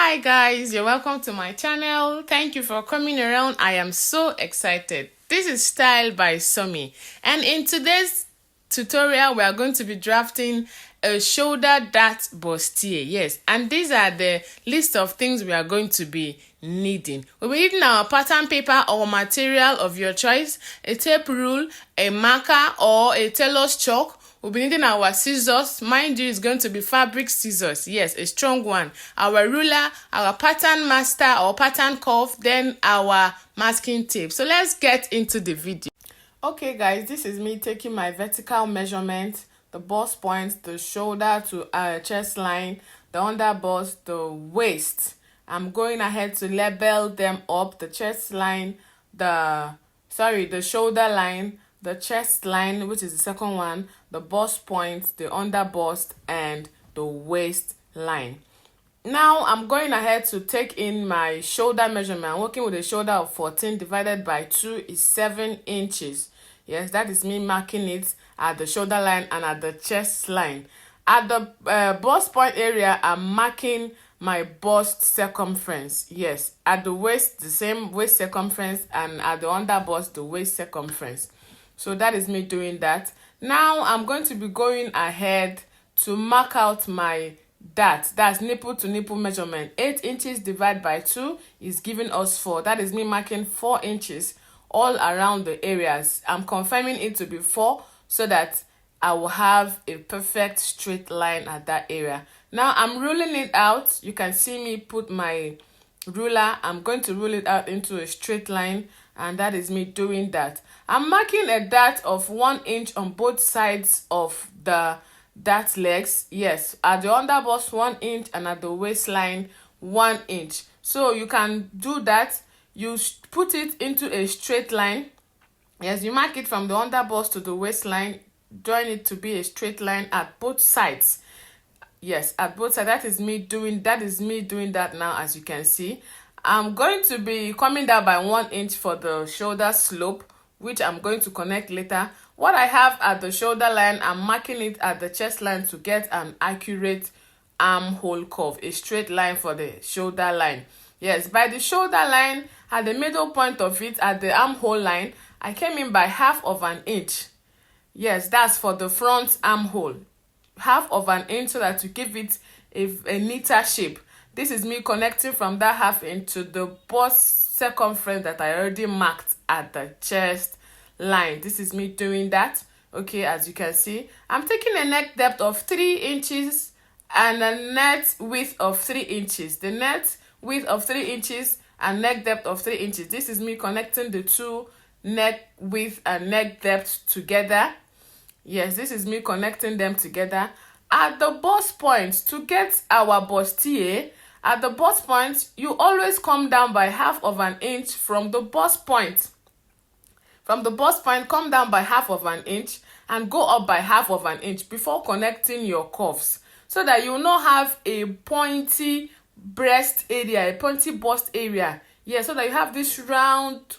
Hi guys, you're welcome to my channel. Thank you for coming around. I am so excited. This is Style by Somi, and in today's tutorial we are going to be drafting a shoulder dart bustier. Yes, and these are the list of things we are going to be needing. We'll be needing our pattern paper or material of your choice, a tape rule, a marker or a tailor's chalk. We'll be needing our scissors. Mind you, it's going to be fabric scissors. Yes, a strong one. Our ruler, our pattern master or pattern cuff, then our masking tape. So let's get into the video. Okay guys, this is me taking my vertical measurement, the bust point, the shoulder to chest line, the under bust, the waist. I'm going ahead to label them up, the chest line, the shoulder line, the chest line, which is the second one, the bust point, the under bust, and the waist line. Now I'm going ahead to take in my shoulder measurement. I'm working with a shoulder of 14 divided by 2 is 7 inches. Yes, that is me marking it at the shoulder line and at the chest line. At the bust point area, I'm marking my bust circumference. Yes, at the waist, the same waist circumference, and at the under bust, the waist circumference. So that is me doing that. Now I'm going to be going ahead to mark out my dart. That's nipple to nipple measurement. 8 inches divided by 2 is giving us 4. That is me marking 4 inches all around the areas. I'm confirming it to be 4 so that I will have a perfect straight line at that area. Now I'm ruling it out. You can see me put my ruler. I'm going to rule it out into a straight line, and that is me doing that. I'm marking a dart of 1 inch on both sides of the dart legs. Yes, at the under bust 1 inch and at the waistline 1 inch. So you can do that. You put it into a straight line. Yes, you mark it from the under bust to the waistline, drawing it to be a straight line at both sides. Yes, at both sides. That is me doing that now, as you can see. I'm going to be coming down by 1 inch for the shoulder slope, which I'm going to connect later. What I have at the shoulder line, I'm marking it at the chest line to get an accurate armhole curve, a straight line for the shoulder line. Yes, by the shoulder line, at the middle point of it, at the armhole line, I came in by 1/2 an inch. Yes, that's for the front armhole. 1/2 an inch so that to give it a neater shape. This is me connecting from that 1/2 inch to the bust circumference that I already marked at the chest line. This is me doing that. Okay, as you can see, I'm taking a neck depth of 3 inches and a net width of 3 inches. The net width of 3 inches and neck depth of 3 inches. This is me connecting the two neck width and neck depth together. Yes, this is me connecting them together. At the bust point, to get our bustier, at the bust point, you always come down by 1/2 an inch from the bust point. From the bust point, come down by 1/2 an inch and go up by 1/2 an inch before connecting your cuffs, so that you will not have a pointy breast area, a pointy bust area. Yeah, so that you have this round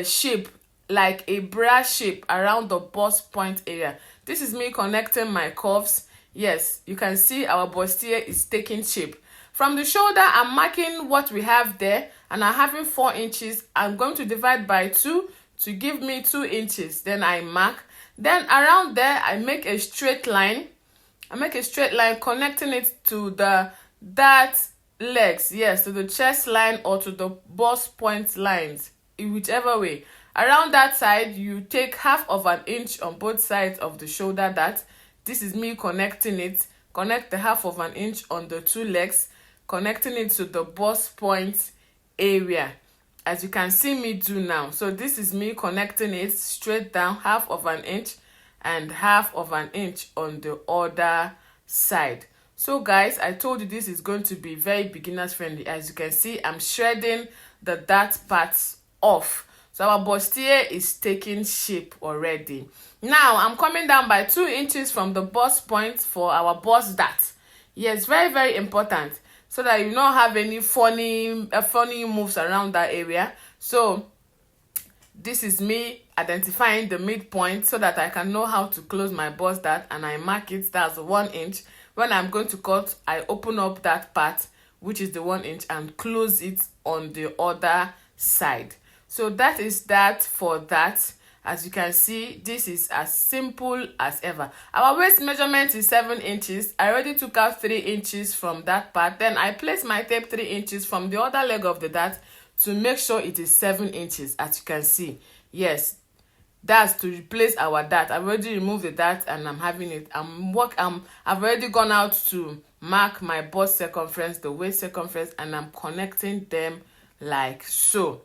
shape, like a bra shape around the bust point area. This is me connecting my cuffs. Yes, you can see our bustier is taking shape. From the shoulder, I'm marking what we have there, and I'm having 4 inches. I'm going to divide by 2 to give me 2 inches. Then I mark. Then around there, I make a straight line. I make a straight line connecting it to the dart legs. Yes, to the chest line or to the bust point lines, in whichever way. Around that side, you take 1/2 an inch on both sides of the shoulder dart. This is me connecting it. Connect the 1/2 an inch on the two legs, connecting it to the bust point area, as you can see me do now. So this is me connecting it straight down 1/2 an inch and 1/2 an inch on the other side. So guys, I told you this is going to be very beginners friendly. As you can see, I'm shredding the dart parts off. So our bustier is taking shape already. Now I'm coming down by 2 inches from the bust point for our bust dart. Yes, very, very important, so that you don't have any funny moves around that area. So this is me identifying the midpoint so that I can know how to close my bust dart, and I mark it. That's 1 inch. When I'm going to cut, I open up that part which is the 1 inch, and close it on the other side. So that is that for that. As you can see, this is as simple as ever. Our waist measurement is 7 inches. I already took out 3 inches from that part. Then I placed my tape 3 inches from the other leg of the dart to make sure it is 7 inches, as you can see. Yes, that's to replace our dart. I've already removed the dart and I'm having it. I've already gone out to mark my bust circumference, the waist circumference, and I'm connecting them like so.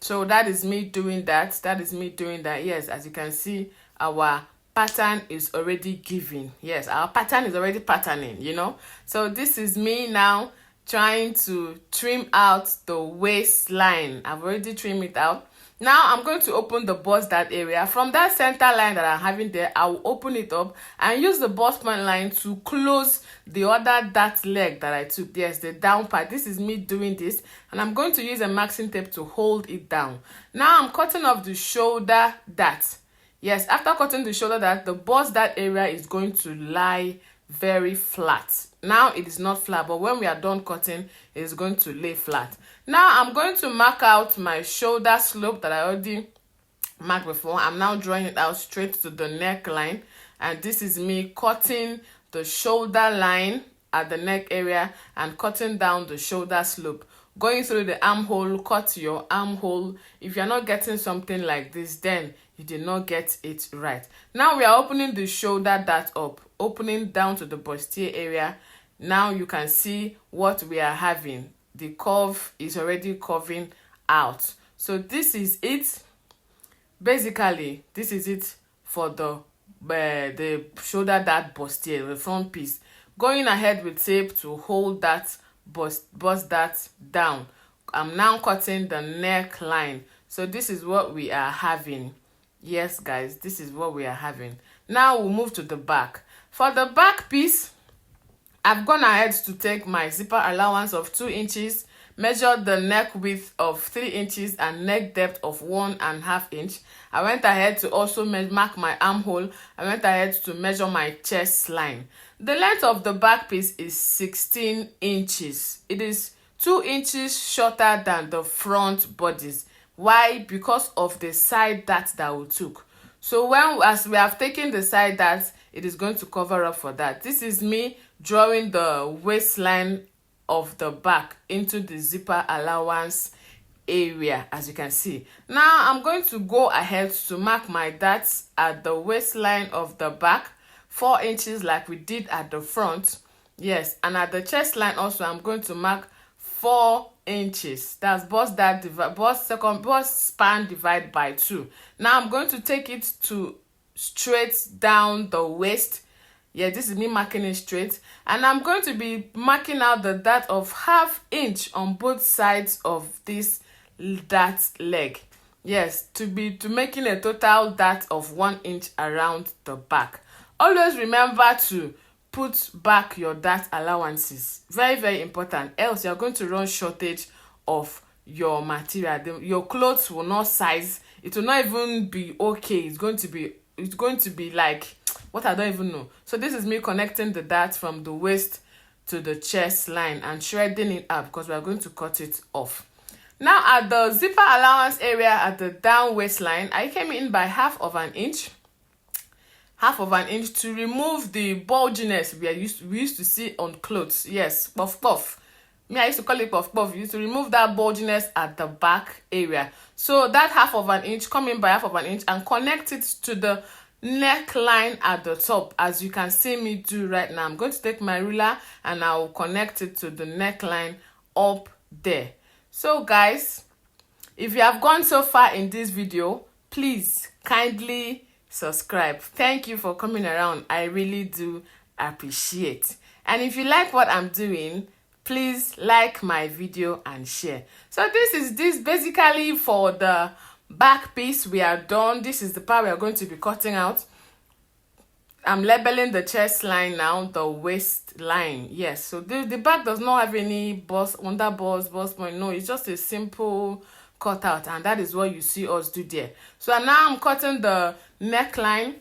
So that is me doing that. That is me doing that. Yes, as you can see, our pattern is already given. Yes, our pattern is already patterning, you know. So this is me now trying to trim out the waistline. I've already trimmed it out. Now I'm going to open the bust dart area. From that center line that I'm having there, I will open it up and use the bust point line to close the other dart leg that I took. Yes, the down part. This is me doing this, and I'm going to use a maxing tape to hold it down. Now I'm cutting off the shoulder dart. Yes, after cutting the shoulder dart, the bust dart area is going to lie very flat. Now it is not flat, but when we are done cutting, it is going to lay flat. Now I'm going to mark out my shoulder slope that I already marked before. I'm now drawing it out straight to the neckline, and this is me cutting the shoulder line at the neck area and cutting down the shoulder slope. Going through the armhole, cut your armhole. If you're not getting something like this, then you did not get it right. Now we are opening the shoulder dart up, opening down to the bustier area. Now you can see what we are having. The curve is already curving out. So this is it. Basically, this is it for the shoulder dart bustier, the front piece. Going ahead with tape to hold that bust dart down. I'm now cutting the neckline. So this is what we are having. Yes, guys, this is what we are having. Now we'll move to the back. For the back piece, I've gone ahead to take my zipper allowance of 2 inches, measure the neck width of 3 inches and neck depth of 1.5 inch. I went ahead to also mark my armhole. I went ahead to measure my chest line. The length of the back piece is 16 inches. It is 2 inches shorter than the front bodies. Why? Because of the side dart that we took. So as we have taken the side dart, it is going to cover up for that. This is me drawing the waistline of the back into the zipper allowance area, as you can see. Now I'm going to go ahead to mark my darts at the waistline of the back, 4 inches like we did at the front. Yes, and at the chest line also I'm going to mark 4 inches. That's bust span divided by 2. Now I'm going to take it to straight down the waist. Yeah, this is me marking it straight, and I'm going to be marking out the dart of 1/2 inch on both sides of this dart leg. Yes, to making a total dart of 1 inch around the back. Always remember to put back your dart allowances. Very, very important. Else you're going to run shortage of your material. Your clothes will not size. It will not even be okay. It's going to be like what I don't even know. So this is me connecting the dart from the waist to the chest line and shredding it up because we are going to cut it off. Now at the zipper allowance area at the down waistline, I came in by 1/2 inch. 1/2 inch to remove the bulginess we used to see on clothes. Yes, puff. Me, I used to call it puff. You used to remove that bulginess at the back area. So that 1/2 inch, come in by 1/2 inch and connect it to the neckline at the top, as you can see me do right now. I'm going to take my ruler and I will connect it to the neckline up there. So guys, if you have gone so far in this video, please kindly subscribe. Thank you for coming around. I really do appreciate. And if you like what I'm doing, please like my video and share. So this is basically for the back piece. We are done. This is the part we are going to be cutting out. I'm labeling the chest line now, the waist line. Yes, so the back does not have any bust point. No, it's just a simple cutout, and that is what you see us do there. So now I'm cutting the neckline,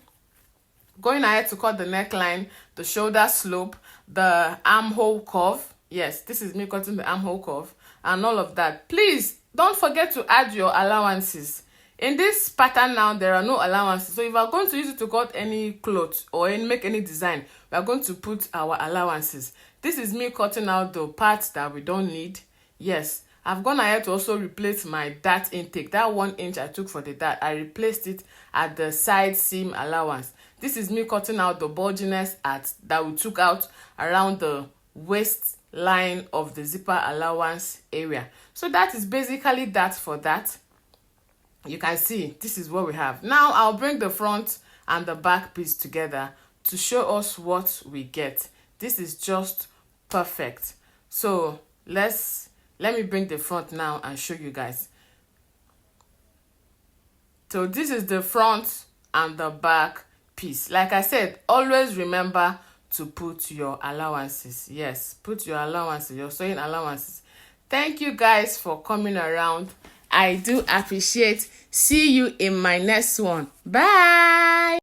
going ahead to cut the neckline, the shoulder slope, the armhole curve. Yes, this is me cutting the armhole curve and all of that. Please don't forget to add your allowances. In this pattern now, there are no allowances. So if you are going to use it to cut any cloth or make any design, we are going to put our allowances. This is me cutting out the parts that we don't need. Yes, I've gone ahead to also replace my dart intake. That 1 inch I took for the dart, I replaced it at the side seam allowance. This is me cutting out the bulginess that we took out around the waist line of the zipper allowance area. So that is basically that for that. You can see this is what we have. Now I'll bring the front and the back piece together to show us what we get. This is just perfect. So let me bring the front now and show you guys. So this is the front and the back piece. Like I said, always remember to put your allowances. Yes, put your allowances, your sewing allowances. Thank you guys for coming around. I do appreciate. See you in my next one. Bye.